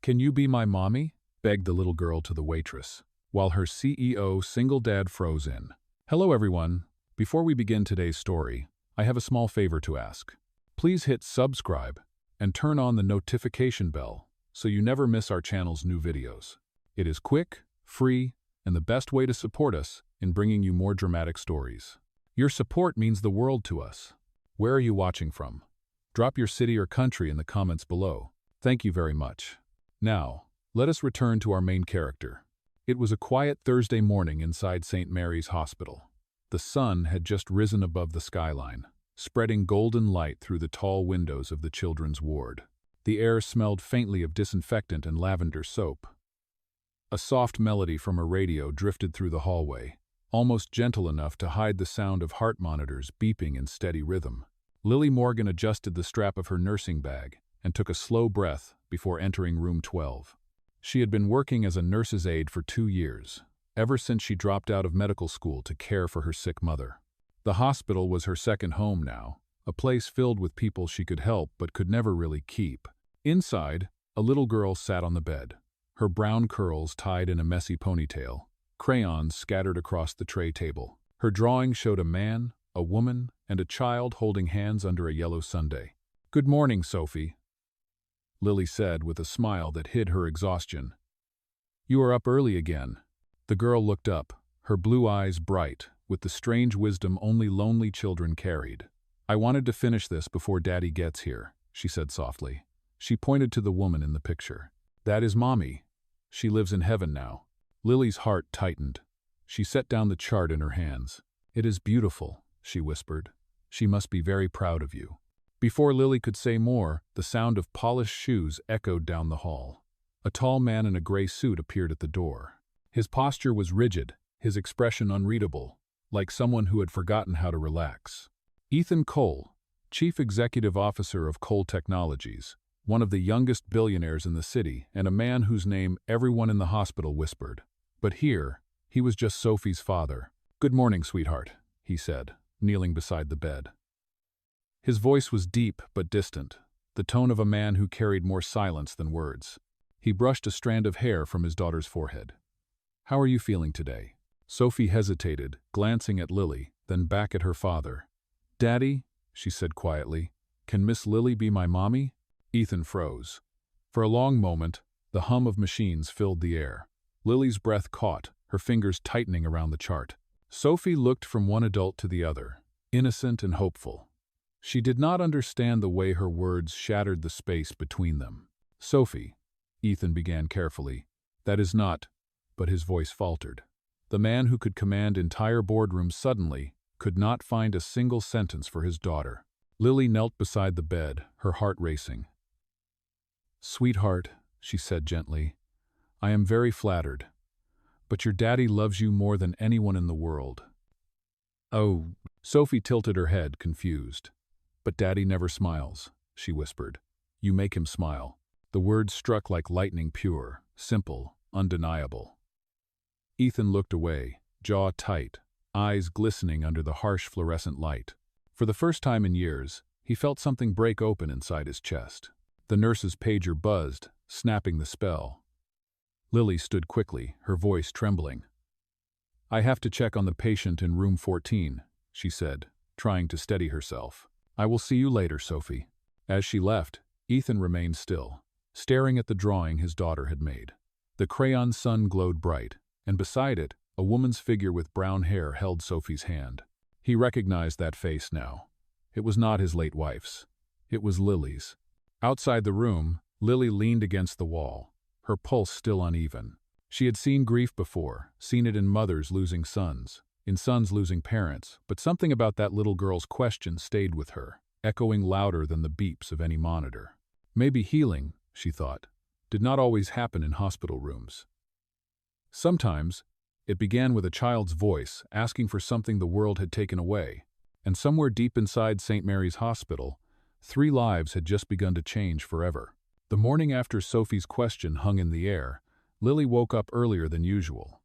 "Can you be my mommy?" begged the little girl to the waitress, while her CEO single dad froze in. "Hello everyone. Before we begin today's story, I have a small favor to ask. Please hit subscribe and turn on the notification bell so you never miss our channel's new videos. It is quick, free, and the best way to support us in bringing you more dramatic stories. Your support means the world to us. Where are you watching from? Drop your city or country in the comments below. Thank you very much. Now, let us return to our main character. It was a quiet Thursday morning inside St. Mary's Hospital. The sun had just risen above the skyline, spreading golden light through the tall windows of the children's ward. The air smelled faintly of disinfectant and lavender soap. A soft melody from a radio drifted through the hallway, almost gentle enough to hide the sound of heart monitors beeping in steady rhythm. Lily Morgan adjusted the strap of her nursing bag and took a slow breath before entering room 12. She had been working as a nurse's aide for 2 years, ever since she dropped out of medical school to care for her sick mother. The hospital was her second home now, a place filled with people she could help but could never really keep. Inside, a little girl sat on the bed, her brown curls tied in a messy ponytail, crayons scattered across the tray table. Her drawing showed a man, a woman, and a child holding hands under a yellow sundae. "Good morning, Sophie," Lily said with a smile that hid her exhaustion. "You are up early again." The girl looked up, her blue eyes bright, with the strange wisdom only lonely children carried. "I wanted to finish this before Daddy gets here," she said softly. She pointed to the woman in the picture. "That is Mommy. She lives in heaven now." Lily's heart tightened. She set down the chart in her hands. "It is beautiful," she whispered. "She must be very proud of you." Before Lily could say more, the sound of polished shoes echoed down the hall. A tall man in a gray suit appeared at the door. His posture was rigid, his expression unreadable, like someone who had forgotten how to relax. Ethan Cole, Chief Executive Officer of Cole Technologies, one of the youngest billionaires in the city and a man whose name everyone in the hospital whispered. But here, he was just Sophie's father. "Good morning, sweetheart," he said, kneeling beside the bed. His voice was deep but distant, the tone of a man who carried more silence than words. He brushed a strand of hair from his daughter's forehead. "How are you feeling today?" Sophie hesitated, glancing at Lily, then back at her father. "Daddy," she said quietly, "can Miss Lily be my mommy?" Ethan froze. For a long moment, the hum of machines filled the air. Lily's breath caught, her fingers tightening around the chart. Sophie looked from one adult to the other, innocent and hopeful. She did not understand the way her words shattered the space between them. "Sophie," Ethan began carefully, "that is not," but his voice faltered. The man who could command entire boardrooms suddenly could not find a single sentence for his daughter. Lily knelt beside the bed, her heart racing. "Sweetheart," she said gently, "I am very flattered, but your daddy loves you more than anyone in the world." "Oh," Sophie tilted her head, confused. "But Daddy never smiles," she whispered. "You make him smile." The words struck like lightning, pure, simple, undeniable. Ethan looked away, jaw tight, eyes glistening under the harsh fluorescent light. For the first time in years, he felt something break open inside his chest. The nurse's pager buzzed, snapping the spell. Lily stood quickly, her voice trembling. "I have to check on the patient in room 14, she said, trying to steady herself. "I will see you later, Sophie." As she left, Ethan remained still, staring at the drawing his daughter had made. The crayon sun glowed bright, and beside it, a woman's figure with brown hair held Sophie's hand. He recognized that face now. It was not his late wife's. It was Lily's. Outside the room, Lily leaned against the wall, her pulse still uneven. She had seen grief before, seen it in mothers losing sons, in sons losing parents, but something about that little girl's question stayed with her, echoing louder than the beeps of any monitor. Maybe healing, she thought, did not always happen in hospital rooms. Sometimes, it began with a child's voice asking for something the world had taken away, and somewhere deep inside St. Mary's Hospital, 3 lives had just begun to change forever. The morning after Sophie's question hung in the air, Lily woke up earlier than usual.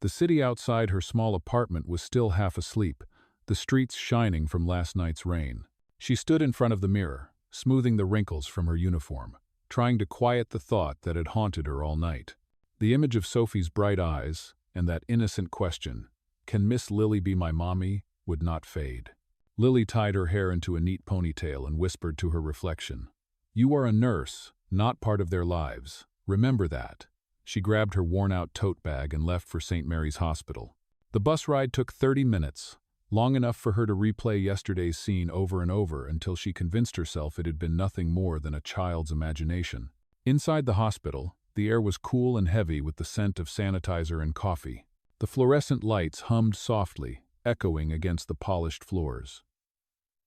The city outside her small apartment was still half asleep, the streets shining from last night's rain. She stood in front of the mirror, smoothing the wrinkles from her uniform. trying to quiet the thought that had haunted her all night. The image of Sophie's bright eyes and that innocent question, "Can Miss Lily be my mommy?" would not fade. Lily tied her hair into a neat ponytail and whispered to her reflection, "You are a nurse, not part of their lives. Remember that." She grabbed her worn-out tote bag and left for St. Mary's Hospital. The bus ride took 30 minutes, long enough for her to replay yesterday's scene over and over until she convinced herself it had been nothing more than a child's imagination. Inside the hospital, the air was cool and heavy with the scent of sanitizer and coffee. The fluorescent lights hummed softly, echoing against the polished floors.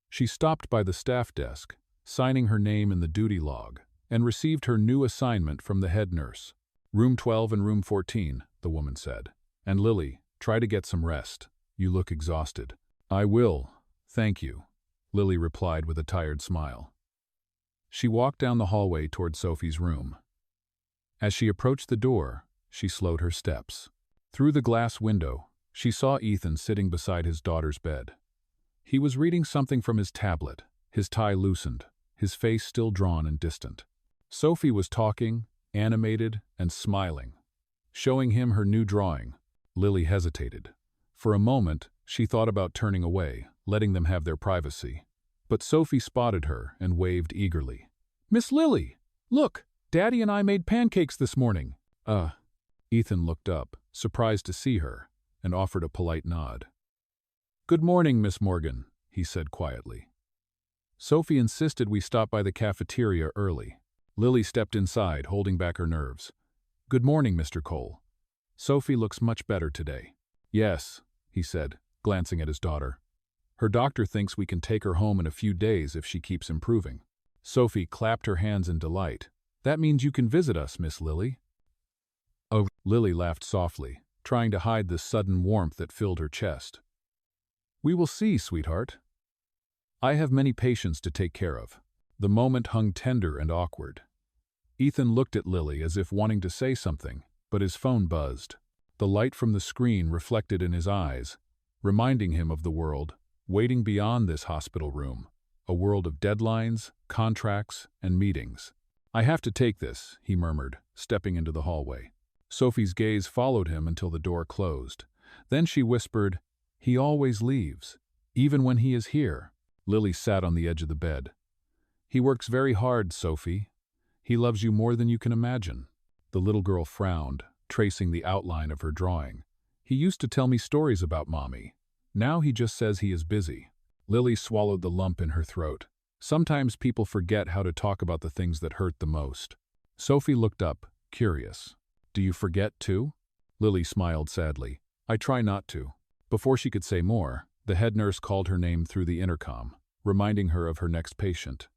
She stopped by the staff desk, signing her name in the duty log, and received her new assignment from the head nurse. "Room 12 and room 14, the woman said. "And Lily, try to get some rest. You look exhausted." "I will, thank you," Lily replied with a tired smile. She walked down the hallway toward Sophie's room. As she approached the door, she slowed her steps. Through the glass window, she saw Ethan sitting beside his daughter's bed. He was reading something from his tablet, his tie loosened, his face still drawn and distant. Sophie was talking, animated and smiling, showing him her new drawing. Lily hesitated. For a moment, she thought about turning away, letting them have their privacy. But Sophie spotted her and waved eagerly. "Miss Lily! Look, Daddy and I made pancakes this morning." Ethan looked up, surprised to see her, and offered a polite nod. "Good morning, Miss Morgan," he said quietly. Sophie insisted we stop by the cafeteria early. Lily stepped inside, holding back her nerves. "Good morning, Mr. Cole. Sophie looks much better today." "Yes," he said, glancing at his daughter. "Her doctor thinks we can take her home in a few days if she keeps improving." Sophie clapped her hands in delight. "That means you can visit us, Miss Lily." "Oh," Lily laughed softly, trying to hide the sudden warmth that filled her chest. "We will see, sweetheart. I have many patients to take care of." The moment hung tender and awkward. Ethan looked at Lily as if wanting to say something, but his phone buzzed. The light from the screen reflected in his eyes, reminding him of the world waiting beyond this hospital room, a world of deadlines, contracts, and meetings. "I have to take this," he murmured, stepping into the hallway. Sophie's gaze followed him until the door closed. Then she whispered, "He always leaves, even when he is here." Lily sat on the edge of the bed. "He works very hard, Sophie. He loves you more than you can imagine." The little girl frowned, tracing the outline of her drawing. "He used to tell me stories about Mommy. Now he just says he is busy." Lily swallowed the lump in her throat. Sometimes people forget how to talk about the things that hurt the most. Sophie looked up, curious. "Do you forget too?" Lily smiled sadly. "I try not to." Before she could say more, the head nurse called her name through the intercom, reminding her of her next patient.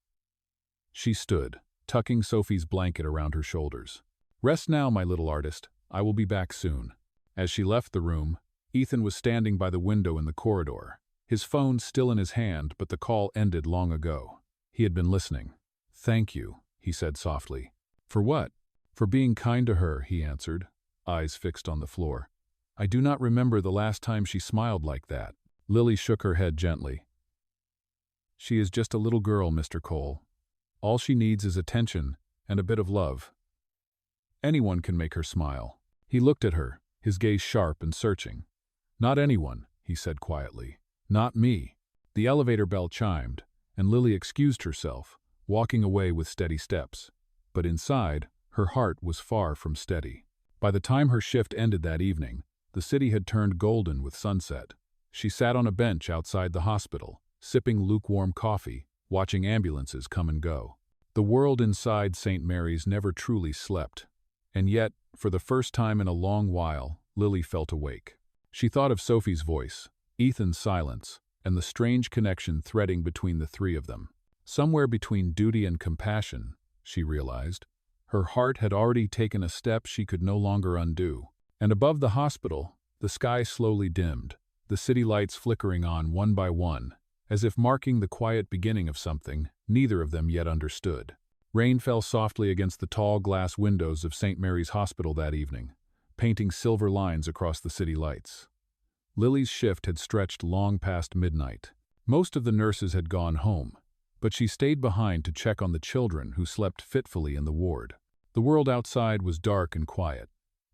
She stood, tucking Sophie's blanket around her shoulders. "Rest now, my little artist. I will be back soon." As she left the room, Ethan was standing by the window in the corridor, his phone still in his hand, but the call ended long ago. He had been listening. "Thank you," he said softly. "For what?" "For being kind to her," he answered, eyes fixed on the floor. "I do not remember the last time she smiled like that." Lily shook her head gently. "She is just a little girl, Mr. Cole. All she needs is attention and a bit of love. Anyone can make her smile." He looked at her, his gaze sharp and searching. "Not anyone," he said quietly. "Not me." The elevator bell chimed, and Lily excused herself, walking away with steady steps. But inside, her heart was far from steady. By the time her shift ended that evening, the city had turned golden with sunset. She sat on a bench outside the hospital, sipping lukewarm coffee, watching ambulances come and go. The world inside St. Mary's never truly slept. And yet, for the first time in a long while, Lily felt awake. She thought of Sophie's voice, Ethan's silence, and the strange connection threading between the three of them. Somewhere between duty and compassion, she realized, her heart had already taken a step she could no longer undo. And above the hospital, the sky slowly dimmed, the city lights flickering on one by one, as if marking the quiet beginning of something neither of them yet understood. Rain fell softly against the tall glass windows of St. Mary's Hospital that evening, painting silver lines across the city lights. Lily's shift had stretched long past midnight. Most of the nurses had gone home, but she stayed behind to check on the children who slept fitfully in the ward. The world outside was dark and quiet,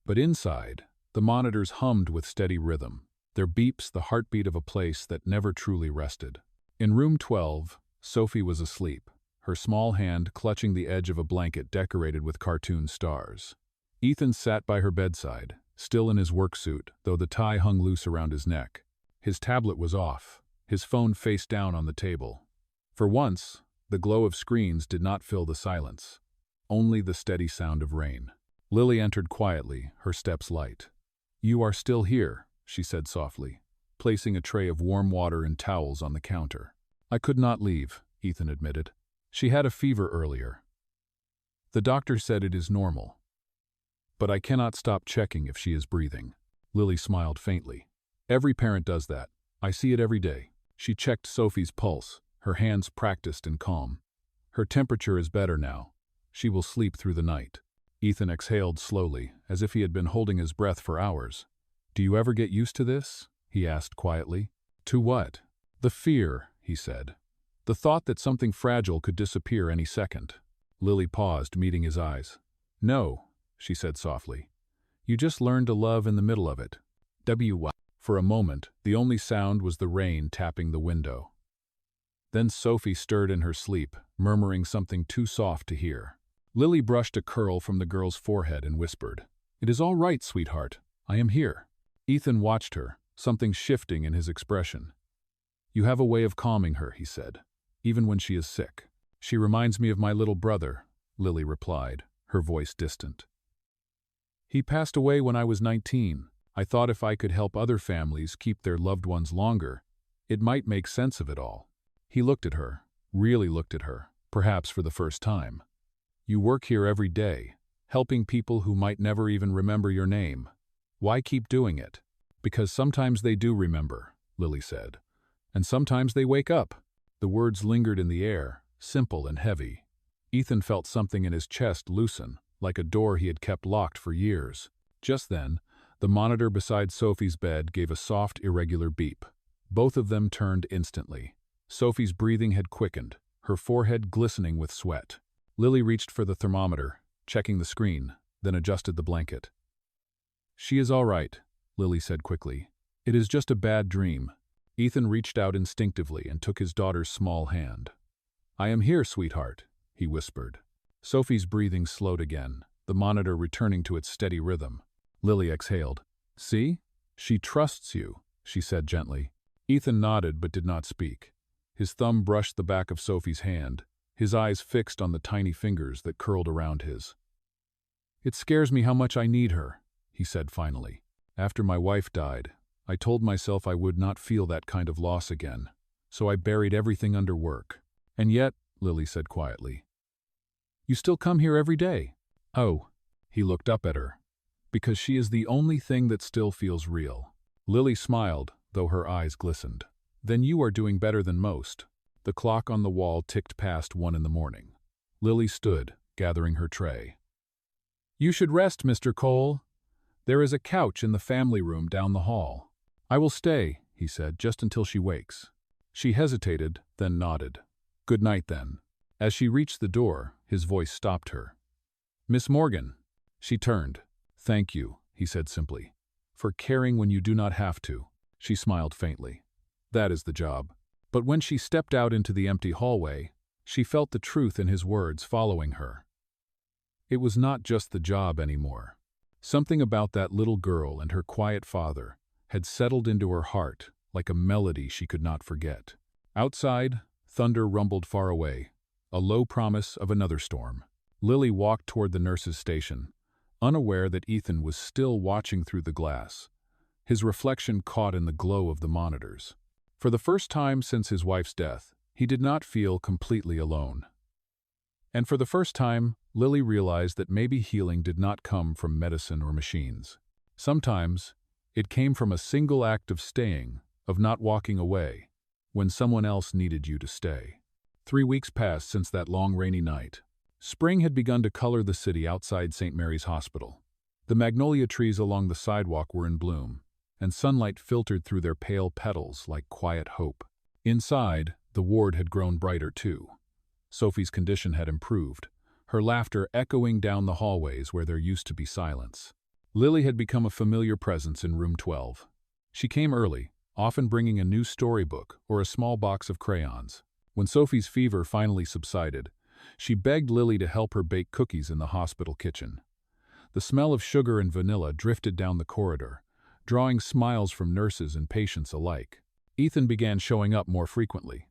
but inside, the monitors hummed with steady rhythm, their beeps the heartbeat of a place that never truly rested. In room 12, Sophie was asleep, her small hand clutching the edge of a blanket decorated with cartoon stars. Ethan sat by her bedside, still in his work suit, though the tie hung loose around his neck. His tablet was off, his phone face down on the table. For once, the glow of screens did not fill the silence, only the steady sound of rain. Lily entered quietly, her steps light. "You are still here," she said softly, placing a tray of warm water and towels on the counter. "I could not leave," Ethan admitted. "She had a fever earlier. The doctor said it is normal. But I cannot stop checking if she is breathing." Lily smiled faintly. "Every parent does that. I see it every day." She checked Sophie's pulse, her hands practiced and calm. "Her temperature is better now. She will sleep through the night." Ethan exhaled slowly, as if he had been holding his breath for hours. "Do you ever get used to this?" he asked quietly. "To what?" "The fear," he said. "The thought that something fragile could disappear any second." Lily paused, meeting his eyes. "No," she said softly. "You just learn to love in the middle of it." For a moment, the only sound was the rain tapping the window. Then Sophie stirred in her sleep, murmuring something too soft to hear. Lily brushed a curl from the girl's forehead and whispered, "It is all right, sweetheart. I am here." Ethan watched her, something shifting in his expression. "You have a way of calming her," he said, "even when she is sick." "She reminds me of my little brother," Lily replied, her voice distant. "He passed away when I was 19. I thought if I could help other families keep their loved ones longer, it might make sense of it all." He looked at her, really looked at her, perhaps for the first time. "You work here every day, helping people who might never even remember your name. Why keep doing it?" "Because sometimes they do remember," Lily said. "And sometimes they wake up." The words lingered in the air, simple and heavy. Ethan felt something in his chest loosen, like a door he had kept locked for years. Just then, the monitor beside Sophie's bed gave a soft, irregular beep. Both of them turned instantly. Sophie's breathing had quickened, her forehead glistening with sweat. Lily reached for the thermometer, checking the screen, then adjusted the blanket. "She is all right," Lily said quickly. "It is just a bad dream." Ethan reached out instinctively and took his daughter's small hand. "I am here, sweetheart," he whispered. Sophie's breathing slowed again, the monitor returning to its steady rhythm. Lily exhaled. "See? She trusts you," she said gently. Ethan nodded but did not speak. His thumb brushed the back of Sophie's hand, his eyes fixed on the tiny fingers that curled around his. "It scares me how much I need her," he said finally. "After my wife died, I told myself I would not feel that kind of loss again, so I buried everything under work. And yet," Lily said quietly, "you still come here every day." "Oh," he looked up at her, "because she is the only thing that still feels real." Lily smiled, though her eyes glistened. "Then you are doing better than most." The clock on the wall ticked past 1 in the morning. Lily stood, gathering her tray. "You should rest, Mr. Cole. There is a couch in the family room down the hall." "I will stay," he said, "just until she wakes." She hesitated, then nodded. "Good night, then." As she reached the door, his voice stopped her. "Miss Morgan." She turned. "Thank you," he said simply, "for caring when you do not have to." She smiled faintly. "That is the job." But when she stepped out into the empty hallway, she felt the truth in his words following her. It was not just the job anymore. Something about that little girl and her quiet father had settled into her heart like a melody she could not forget. Outside, thunder rumbled far away, a low promise of another storm. Lily walked toward the nurse's station, unaware that Ethan was still watching through the glass, his reflection caught in the glow of the monitors. For the first time since his wife's death, he did not feel completely alone. And for the first time, Lily realized that maybe healing did not come from medicine or machines. Sometimes, it came from a single act of staying, of not walking away, when someone else needed you to stay. 3 weeks passed since that long rainy night. Spring had begun to color the city outside St. Mary's Hospital. The magnolia trees along the sidewalk were in bloom, and sunlight filtered through their pale petals like quiet hope. Inside, the ward had grown brighter too. Sophie's condition had improved, her laughter echoing down the hallways where there used to be silence. Lily had become a familiar presence in room 12. She came early, often bringing a new storybook or a small box of crayons. When Sophie's fever finally subsided, she begged Lily to help her bake cookies in the hospital kitchen. The smell of sugar and vanilla drifted down the corridor, drawing smiles from nurses and patients alike. Ethan began showing up more frequently.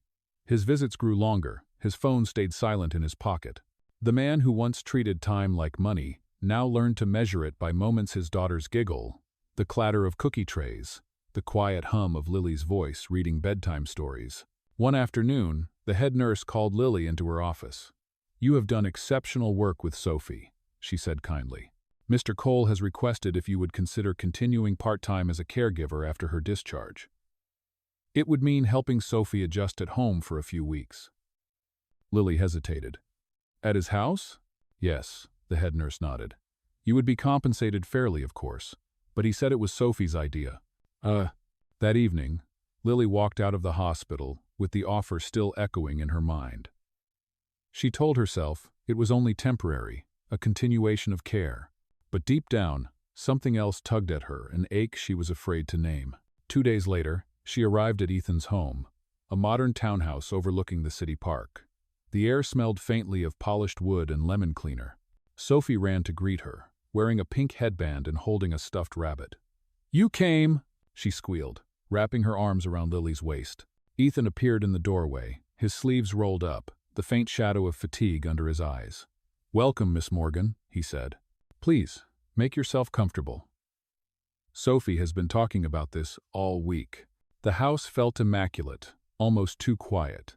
His visits grew longer, his phone stayed silent in his pocket. The man who once treated time like money now learned to measure it by moments: his daughter's giggle, the clatter of cookie trays, the quiet hum of Lily's voice reading bedtime stories. One afternoon, the head nurse called Lily into her office. "You have done exceptional work with Sophie," she said kindly. "Mr. Cole has requested if you would consider continuing part-time as a caregiver after her discharge. It would mean helping Sophie adjust at home for a few weeks." Lily hesitated. "At his house?" "Yes," the head nurse nodded. "You would be compensated fairly, of course, but he said it was Sophie's idea." That evening, Lily walked out of the hospital with the offer still echoing in her mind. She told herself it was only temporary, a continuation of care. But deep down, something else tugged at her, an ache she was afraid to name. 2 days later, she arrived at Ethan's home, a modern townhouse overlooking the city park. The air smelled faintly of polished wood and lemon cleaner. Sophie ran to greet her, wearing a pink headband and holding a stuffed rabbit. "You came!" she squealed, wrapping her arms around Lily's waist. Ethan appeared in the doorway, his sleeves rolled up, the faint shadow of fatigue under his eyes. "Welcome, Miss Morgan," he said. "Please, make yourself comfortable." Sophie has been talking about this all week. The house felt immaculate, almost too quiet.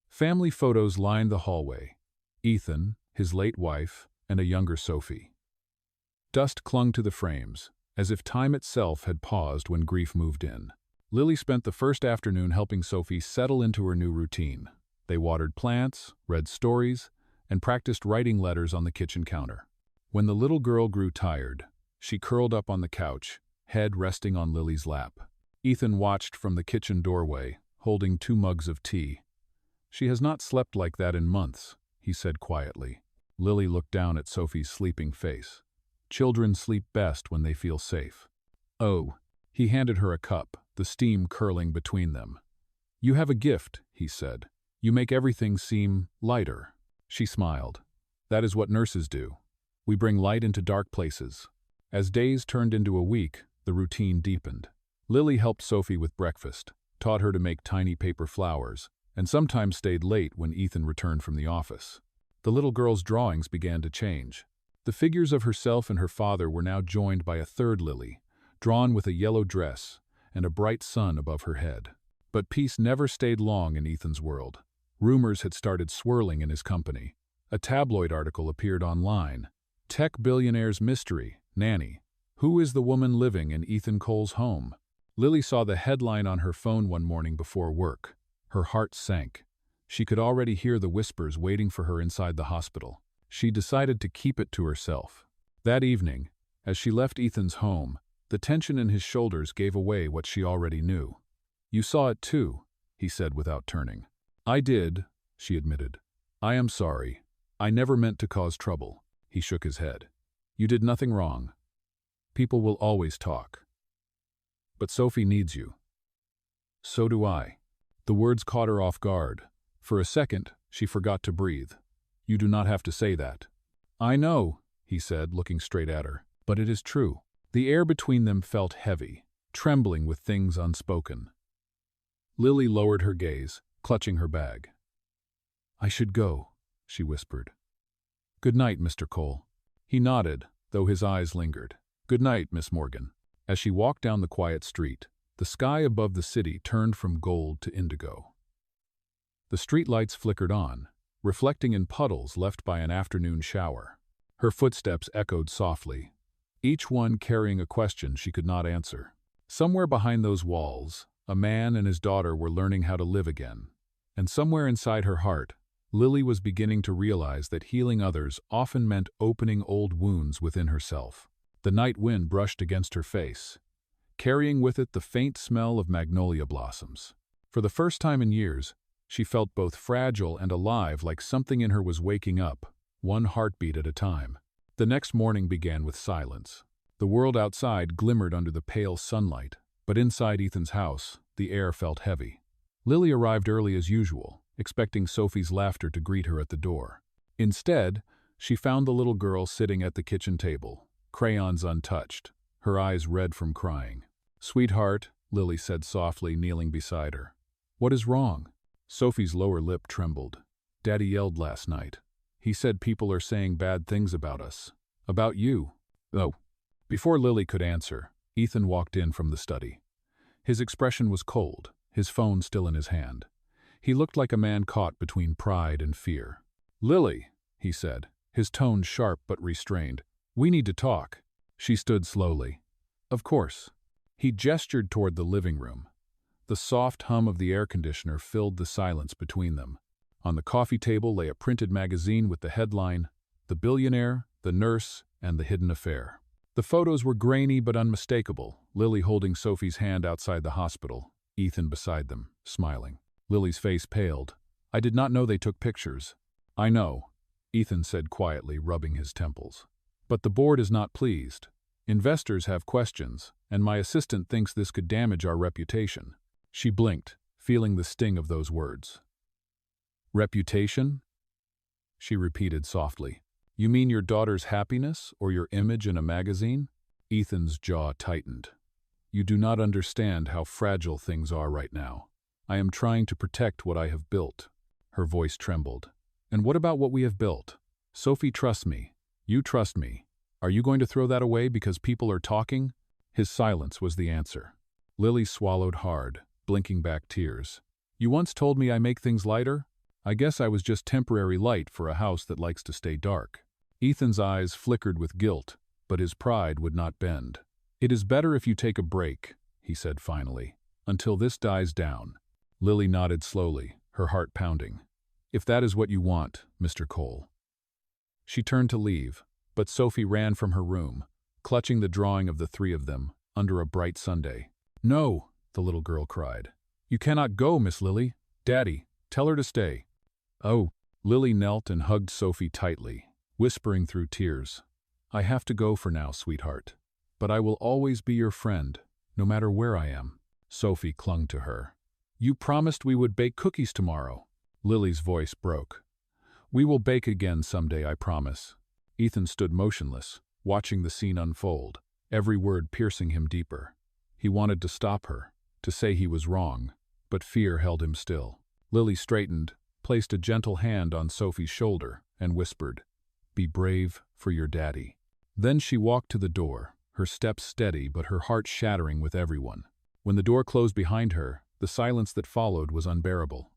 Family photos lined the hallway: Ethan, his late wife, and a younger Sophie. Dust clung to the frames, as if time itself had paused when grief moved in. Lily spent the first afternoon helping Sophie settle into her new routine. They watered plants, read stories, and practiced writing letters on the kitchen counter. When the little girl grew tired, she curled up on the couch, head resting on Lily's lap. Ethan watched from the kitchen doorway, holding 2 mugs of tea. "She has not slept like that in months," he said quietly. Lily looked down at Sophie's sleeping face. "Children sleep best when they feel safe." "Oh." He handed her a cup, the steam curling between them. "You have a gift," he said. "You make everything seem lighter." She smiled. "That is what nurses do. We bring light into dark places." As days turned into a week, the routine deepened. Lily helped Sophie with breakfast, taught her to make tiny paper flowers, and sometimes stayed late when Ethan returned from the office. The little girl's drawings began to change. The figures of herself and her father were now joined by a third Lily, drawn with a yellow dress and a bright sun above her head. But peace never stayed long in Ethan's world. Rumors had started swirling in his company. A tabloid article appeared online. "Tech billionaire's mystery, nanny. Who is the woman living in Ethan Cole's home?" Lily saw the headline on her phone one morning before work. Her heart sank. She could already hear the whispers waiting for her inside the hospital. She decided to keep it to herself. That evening, as she left Ethan's home, the tension in his shoulders gave away what she already knew. "You saw it too," he said without turning. "I did," she admitted. "I am sorry. I never meant to cause trouble." He shook his head. "You did nothing wrong. People will always talk. But Sophie needs you." "So do I." The words caught her off guard. For a second, she forgot to breathe. "You do not have to say that." "I know," he said, looking straight at her, "but it is true." The air between them felt heavy, trembling with things unspoken. Lily lowered her gaze, clutching her bag. "I should go," she whispered. "Good night, Mr. Cole." He nodded, though his eyes lingered. "Good night, Miss Morgan." As she walked down the quiet street, the sky above the city turned from gold to indigo. The streetlights flickered on, reflecting in puddles left by an afternoon shower. Her footsteps echoed softly, each one carrying a question she could not answer. Somewhere behind those walls, a man and his daughter were learning how to live again. And somewhere inside her heart, Lily was beginning to realize that healing others often meant opening old wounds within herself. The night wind brushed against her face, carrying with it the faint smell of magnolia blossoms. For the first time in years, She felt both fragile and alive, like something in her was waking up, one heartbeat at a time. The next morning began with silence. The world outside glimmered under the pale sunlight, but inside Ethan's house, the air felt heavy. Lily arrived early as usual, expecting Sophie's laughter to greet her at the door. Instead, she found the little girl sitting at the kitchen table, crayons untouched, her eyes red from crying. "Sweetheart," Lily said softly, kneeling beside her. "What is wrong?" Sophie's lower lip trembled. "Daddy yelled last night. He said people are saying bad things about us. About you." "Oh." Before Lily could answer, Ethan walked in from the study. His expression was cold, his phone still in his hand. He looked like a man caught between pride and fear. "Lily," he said, his tone sharp but restrained, "we need to talk." She stood slowly. "Of course." He gestured toward the living room. The soft hum of the air conditioner filled the silence between them. On the coffee table lay a printed magazine with the headline, "The Billionaire, the Nurse, and the Hidden Affair." The photos were grainy but unmistakable, Lily holding Sophie's hand outside the hospital, Ethan beside them, smiling. Lily's face paled. "I did not know they took pictures." "I know," Ethan said quietly, rubbing his temples. "But the board is not pleased. Investors have questions, and my assistant thinks this could damage our reputation." She blinked, feeling the sting of those words. "Reputation?" she repeated softly. "You mean your daughter's happiness or your image in a magazine?" Ethan's jaw tightened. "You do not understand how fragile things are right now. I am trying to protect what I have built." Her voice trembled. "And what about what we have built? Sophie trusts me. You trust me. Are you going to throw that away because people are talking?" His silence was the answer. Lily swallowed hard, blinking back tears. "You once told me I make things lighter? I guess I was just temporary light for a house that likes to stay dark." Ethan's eyes flickered with guilt, but his pride would not bend. "It is better if you take a break," he said finally, "until this dies down." Lily nodded slowly, her heart pounding. "If that is what you want, Mr. Cole." She turned to leave, but Sophie ran from her room, clutching the drawing of the three of them under a bright Sunday. "No," the little girl cried. "You cannot go, Miss Lily. Daddy, tell her to stay." "Oh." Lily knelt and hugged Sophie tightly, whispering through tears, "I have to go for now, sweetheart. But I will always be your friend, no matter where I am." Sophie clung to her. "You promised we would bake cookies tomorrow." Lily's voice broke. "We will bake again someday, I promise." Ethan stood motionless, watching the scene unfold, every word piercing him deeper. He wanted to stop her, to say he was wrong, but fear held him still. Lily straightened, placed a gentle hand on Sophie's shoulder, and whispered, "Be brave for your daddy." Then she walked to the door, her steps steady but her heart shattering with everyone. When the door closed behind her, the silence that followed was unbearable.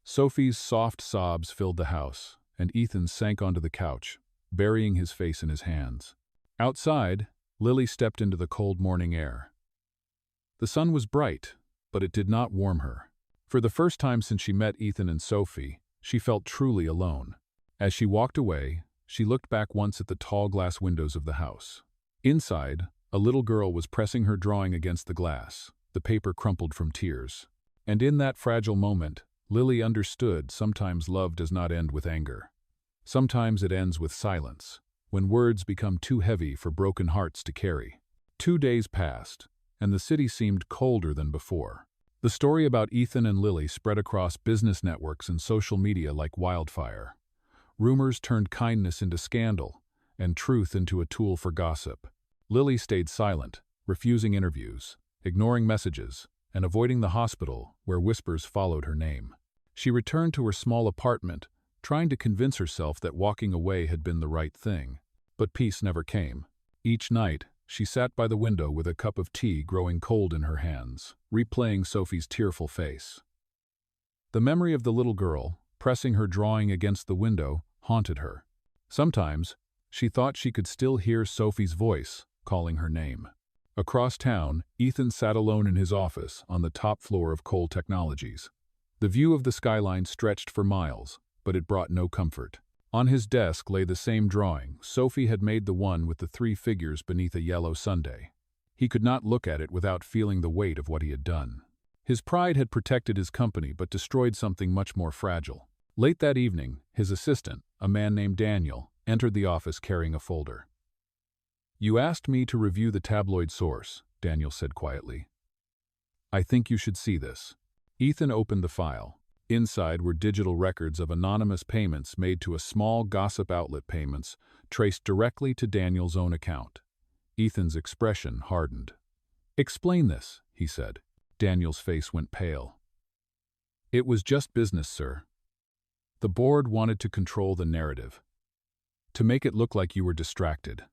Sophie's soft sobs filled the house, and Ethan sank onto the couch, burying his face in his hands. Outside, Lily stepped into the cold morning air. The sun was bright, but it did not warm her. For the first time since she met Ethan and Sophie, she felt truly alone. As she walked away, she looked back once at the tall glass windows of the house. Inside, a little girl was pressing her drawing against the glass, the paper crumpled from tears. And in that fragile moment, Lily understood sometimes love does not end with anger. Sometimes it ends with silence, when words become too heavy for broken hearts to carry. 2 days passed, and the city seemed colder than before. The story about Ethan and Lily spread across business networks and social media like wildfire. Rumors turned kindness into scandal, and truth into a tool for gossip. Lily stayed silent, refusing interviews, ignoring messages, and avoiding the hospital where whispers followed her name. She returned to her small apartment, trying to convince herself that walking away had been the right thing. But peace never came. Each night, she sat by the window with a cup of tea growing cold in her hands, replaying Sophie's tearful face. The memory of the little girl, pressing her drawing against the window, haunted her. Sometimes, she thought she could still hear Sophie's voice calling her name. Across town, Ethan sat alone in his office on the top floor of Cole Technologies. The view of the skyline stretched for miles, but it brought no comfort. On his desk lay the same drawing. Sophie had made the one with the 3 figures beneath a yellow sundae. He could not look at it without feeling the weight of what he had done. His pride had protected his company but destroyed something much more fragile. Late that evening, his assistant, a man named Daniel, entered the office carrying a folder. "You asked me to review the tabloid source," Daniel said quietly. "I think you should see this." Ethan opened the file. Inside were digital records of anonymous payments made to a small gossip outlet, payments traced directly to Daniel's own account. Ethan's expression hardened. "Explain this," he said. Daniel's face went pale. "It was just business, sir. The board wanted to control the narrative, to make it look like you were distracted.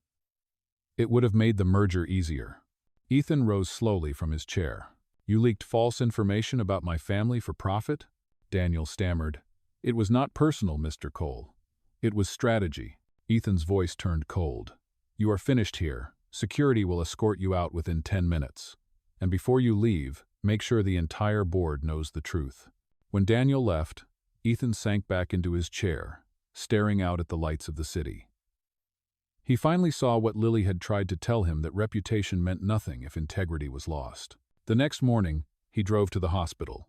It would have made the merger easier." Ethan rose slowly from his chair. "You leaked false information about my family for profit?" Daniel stammered. "It was not personal, Mr. Cole. It was strategy." Ethan's voice turned cold. "You are finished here. Security will escort you out within 10 minutes. And before you leave, make sure the entire board knows the truth." When Daniel left, Ethan sank back into his chair, staring out at the lights of the city. He finally saw what Lily had tried to tell him, that reputation meant nothing if integrity was lost. The next morning, he drove to the hospital.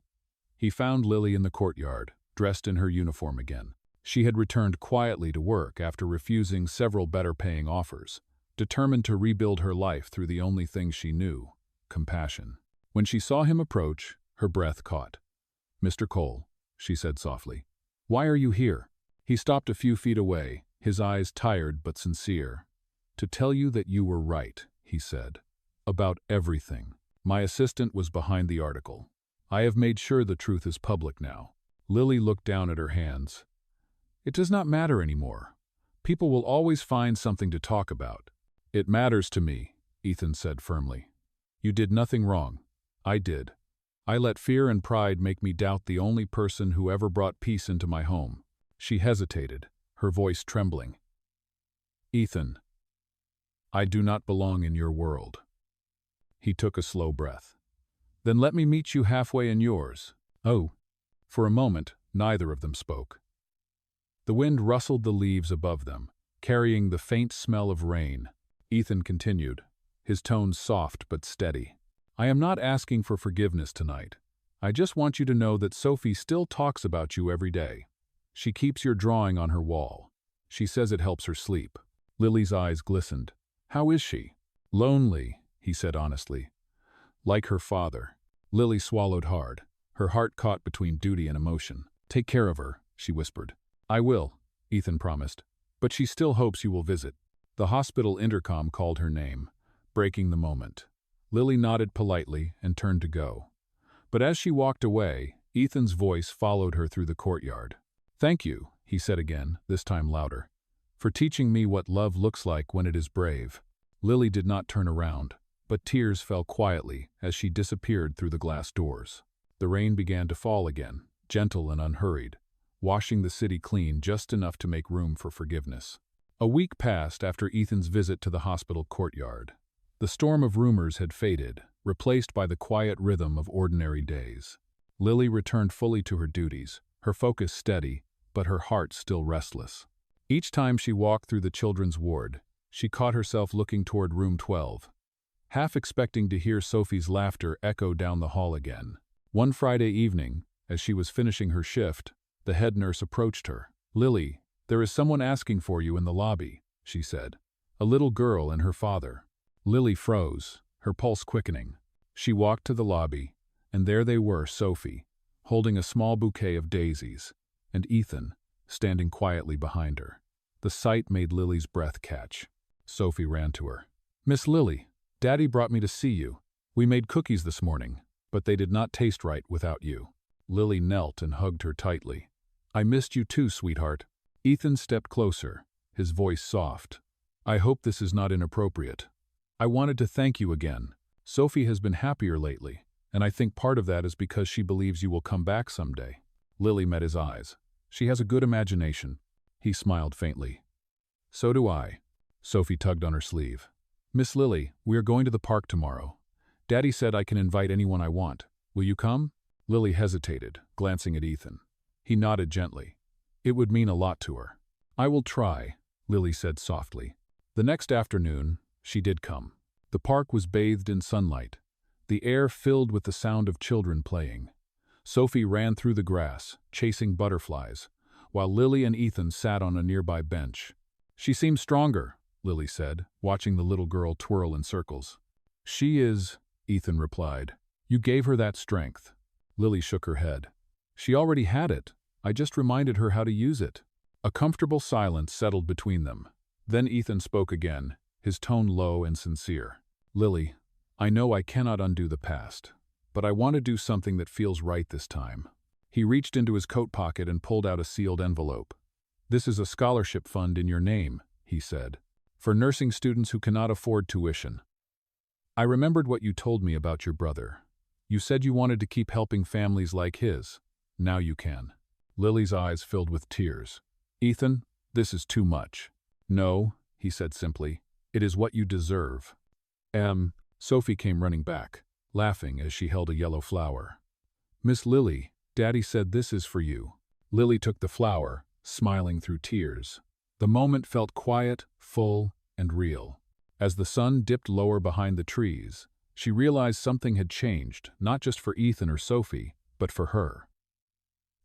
He found Lily in the courtyard, dressed in her uniform again. She had returned quietly to work after refusing several better-paying offers, determined to rebuild her life through the only thing she knew: compassion. When she saw him approach, her breath caught. "Mr. Cole," she said softly. "Why are you here?" He stopped a few feet away, his eyes tired but sincere. "To tell you that you were right," he said. "About everything. My assistant was behind the article. I have made sure the truth is public now." Lily looked down at her hands. "It does not matter anymore. People will always find something to talk about." "It matters to me," Ethan said firmly. "You did nothing wrong. I did. I let fear and pride make me doubt the only person who ever brought peace into my home." She hesitated, her voice trembling. "Ethan, I do not belong in your world." He took a slow breath. "Then let me meet you halfway in yours." "Oh." For a moment, neither of them spoke. The wind rustled the leaves above them, carrying the faint smell of rain. Ethan continued, his tone soft but steady. "I am not asking for forgiveness tonight. I just want you to know that Sophie still talks about you every day. She keeps your drawing on her wall. She says it helps her sleep." Lily's eyes glistened. "How is she?" "Lonely," he said honestly. "Like her father." Lily swallowed hard, her heart caught between duty and emotion. "Take care of her," she whispered. "I will," Ethan promised. "But she still hopes you will visit." The hospital intercom called her name, breaking the moment. Lily nodded politely and turned to go. But as she walked away, Ethan's voice followed her through the courtyard. "Thank you," he said again, this time louder, "for teaching me what love looks like when it is brave." Lily did not turn around, but tears fell quietly as she disappeared through the glass doors. The rain began to fall again, gentle and unhurried, washing the city clean just enough to make room for forgiveness. A week passed after Ethan's visit to the hospital courtyard. The storm of rumors had faded, replaced by the quiet rhythm of ordinary days. Lily returned fully to her duties, her focus steady, but her heart still restless. Each time she walked through the children's ward, she caught herself looking toward room 12, half expecting to hear Sophie's laughter echo down the hall again. One Friday evening, as she was finishing her shift, the head nurse approached her. "Lily, there is someone asking for you in the lobby," she said. "A little girl and her father." Lily froze, her pulse quickening. She walked to the lobby, and there they were, Sophie, holding a small bouquet of daisies, and Ethan, standing quietly behind her. The sight made Lily's breath catch. Sophie ran to her. "Miss Lily, Daddy brought me to see you. We made cookies this morning, but they did not taste right without you." Lily knelt and hugged her tightly. "I missed you too, sweetheart." Ethan stepped closer, his voice soft. "I hope this is not inappropriate. I wanted to thank you again. Sophie has been happier lately, and I think part of that is because she believes you will come back someday." Lily met his eyes. "She has a good imagination." He smiled faintly. "So do I." Sophie tugged on her sleeve. "Miss Lily, we are going to the park tomorrow. Daddy said I can invite anyone I want. Will you come?" Lily hesitated, glancing at Ethan. He nodded gently. It would mean a lot to her. "I will try," Lily said softly. The next afternoon, she did come. The park was bathed in sunlight. the air filled with the sound of children playing. Sophie ran through the grass, chasing butterflies, while Lily and Ethan sat on a nearby bench. "She seems stronger," Lily said, watching the little girl twirl in circles. "She is," Ethan replied. "You gave her that strength." Lily shook her head. "She already had it. I just reminded her how to use it." A comfortable silence settled between them. Then Ethan spoke again, his tone low and sincere. "Lily, I know I cannot undo the past, but I want to do something that feels right this time." He reached into his coat pocket and pulled out a sealed envelope. "This is a scholarship fund in your name," he said, "for nursing students who cannot afford tuition. I remembered what you told me about your brother. You said you wanted to keep helping families like his. Now you can." Lily's eyes filled with tears. "Ethan, this is too much." "No," he said simply. "It is what you deserve." Sophie came running back, laughing as she held a yellow flower. "Miss Lily, Daddy said this is for you." Lily took the flower, smiling through tears. The moment felt quiet, full, and real. As the sun dipped lower behind the trees, she realized something had changed, not just for Ethan or Sophie, but for her.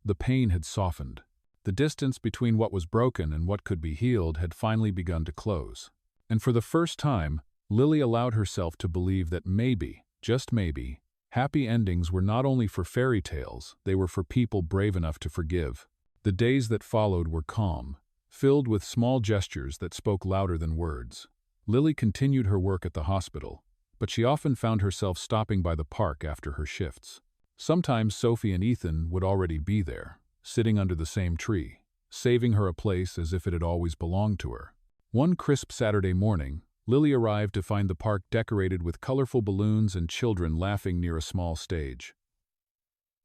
The pain had softened. The distance between what was broken and what could be healed had finally begun to close. And for the first time, Lily allowed herself to believe that maybe, just maybe, happy endings were not only for fairy tales, they were for people brave enough to forgive. The days that followed were calm, filled with small gestures that spoke louder than words. Lily continued her work at the hospital, but she often found herself stopping by the park after her shifts. Sometimes Sophie and Ethan would already be there, sitting under the same tree, saving her a place as if it had always belonged to her. One crisp Saturday morning, Lily arrived to find the park decorated with colorful balloons and children laughing near a small stage.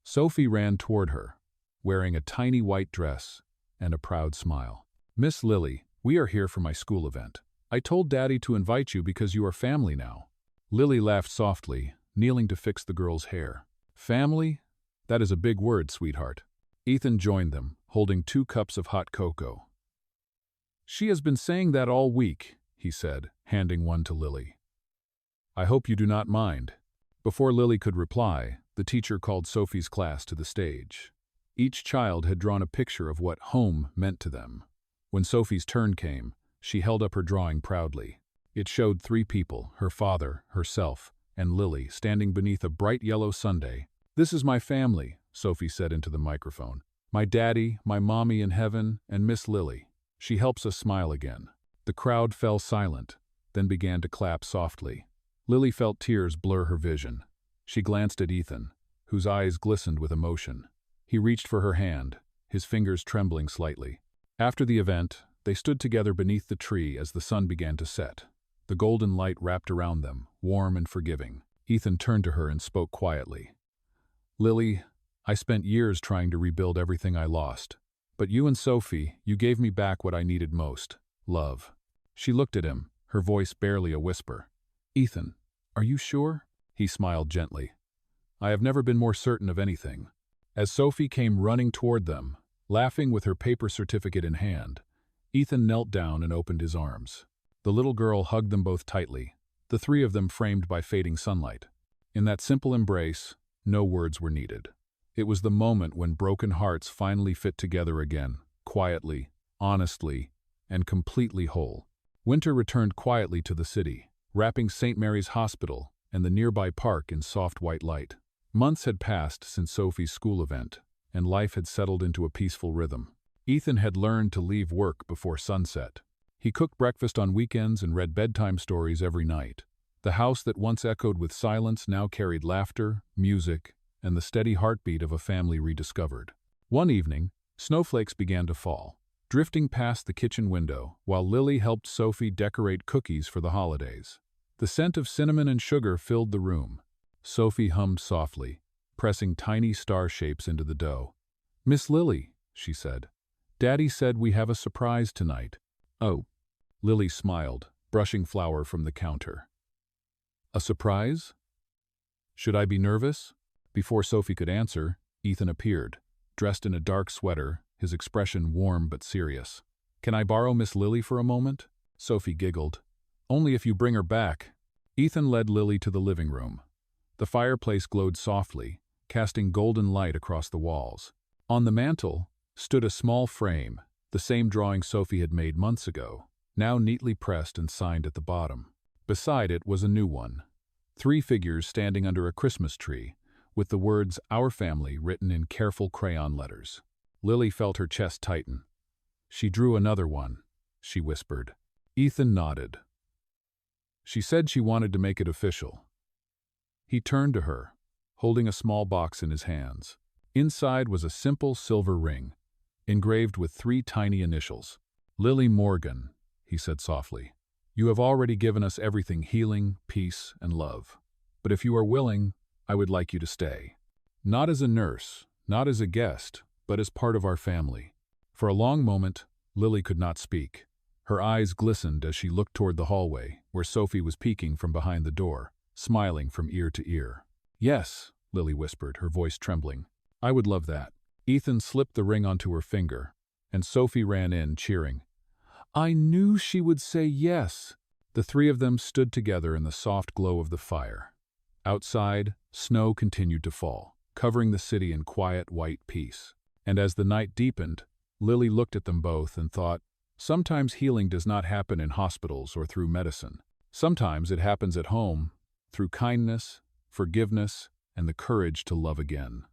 Sophie ran toward her, wearing a tiny white dress and a proud smile. "Miss Lily, we are here for my school event. I told Daddy to invite you because you are family now." Lily laughed softly, kneeling to fix the girl's hair. "Family? That is a big word, sweetheart." Ethan joined them, holding 2 cups of hot cocoa. "She has been saying that all week," he said, handing one to Lily. "I hope you do not mind." Before Lily could reply, the teacher called Sophie's class to the stage. Each child had drawn a picture of what home meant to them. When Sophie's turn came, she held up her drawing proudly. It showed 3 people, her father, herself, and Lily, standing beneath a bright yellow sundae. "This is my family," Sophie said into the microphone. "My daddy, my mommy in heaven, and Miss Lily. She helps us smile again." The crowd fell silent, then began to clap softly. Lily felt tears blur her vision. She glanced at Ethan, whose eyes glistened with emotion. He reached for her hand, his fingers trembling slightly. After the event, they stood together beneath the tree as the sun began to set. The golden light wrapped around them, warm and forgiving. Ethan turned to her and spoke quietly. "Lily, I spent years trying to rebuild everything I lost. But you and Sophie, you gave me back what I needed most, love." She looked at him, her voice barely a whisper. "Ethan, are you sure?" He smiled gently. "I have never been more certain of anything." As Sophie came running toward them, laughing with her paper certificate in hand, Ethan knelt down and opened his arms. The little girl hugged them both tightly, the 3 of them framed by fading sunlight. In that simple embrace, no words were needed. It was the moment when broken hearts finally fit together again, quietly, honestly, and completely whole. Winter returned quietly to the city, wrapping St. Mary's Hospital and the nearby park in soft white light. Months had passed since Sophie's school event, and life had settled into a peaceful rhythm. Ethan had learned to leave work before sunset. He cooked breakfast on weekends and read bedtime stories every night. The house that once echoed with silence now carried laughter, music, and the steady heartbeat of a family rediscovered. One evening, snowflakes began to fall, drifting past the kitchen window, while Lily helped Sophie decorate cookies for the holidays. The scent of cinnamon and sugar filled the room. Sophie hummed softly, pressing tiny star shapes into the dough. "Miss Lily," she said, "Daddy said we have a surprise tonight." "Oh." Lily smiled, brushing flour from the counter. "A surprise? Should I be nervous?" Before Sophie could answer, Ethan appeared, dressed in a dark sweater, his expression warm but serious. "Can I borrow Miss Lily for a moment?" Sophie giggled. "Only if you bring her back." Ethan led Lily to the living room. The fireplace glowed softly, casting golden light across the walls. On the mantel stood a small frame, the same drawing Sophie had made months ago, now neatly pressed and signed at the bottom. Beside it was a new one. 3 figures standing under a Christmas tree, with the words "Our Family" written in careful crayon letters. Lily felt her chest tighten. "She drew another one," she whispered. Ethan nodded. "She said she wanted to make it official." He turned to her, holding a small box in his hands. Inside was a simple silver ring, engraved with 3 tiny initials. "Lily Morgan," he said softly. "You have already given us everything: healing, peace, and love. But if you are willing, I would like you to stay. Not as a nurse, not as a guest, but as part of our family." For a long moment, Lily could not speak. Her eyes glistened as she looked toward the hallway, where Sophie was peeking from behind the door, smiling from ear to ear. "Yes," Lily whispered, her voice trembling. "I would love that." Ethan slipped the ring onto her finger, and Sophie ran in, cheering. "I knew she would say yes." The 3 of them stood together in the soft glow of the fire. Outside, snow continued to fall, covering the city in quiet, white peace. And as the night deepened, Lily looked at them both and thought, sometimes healing does not happen in hospitals or through medicine. Sometimes it happens at home, through kindness, forgiveness, and the courage to love again.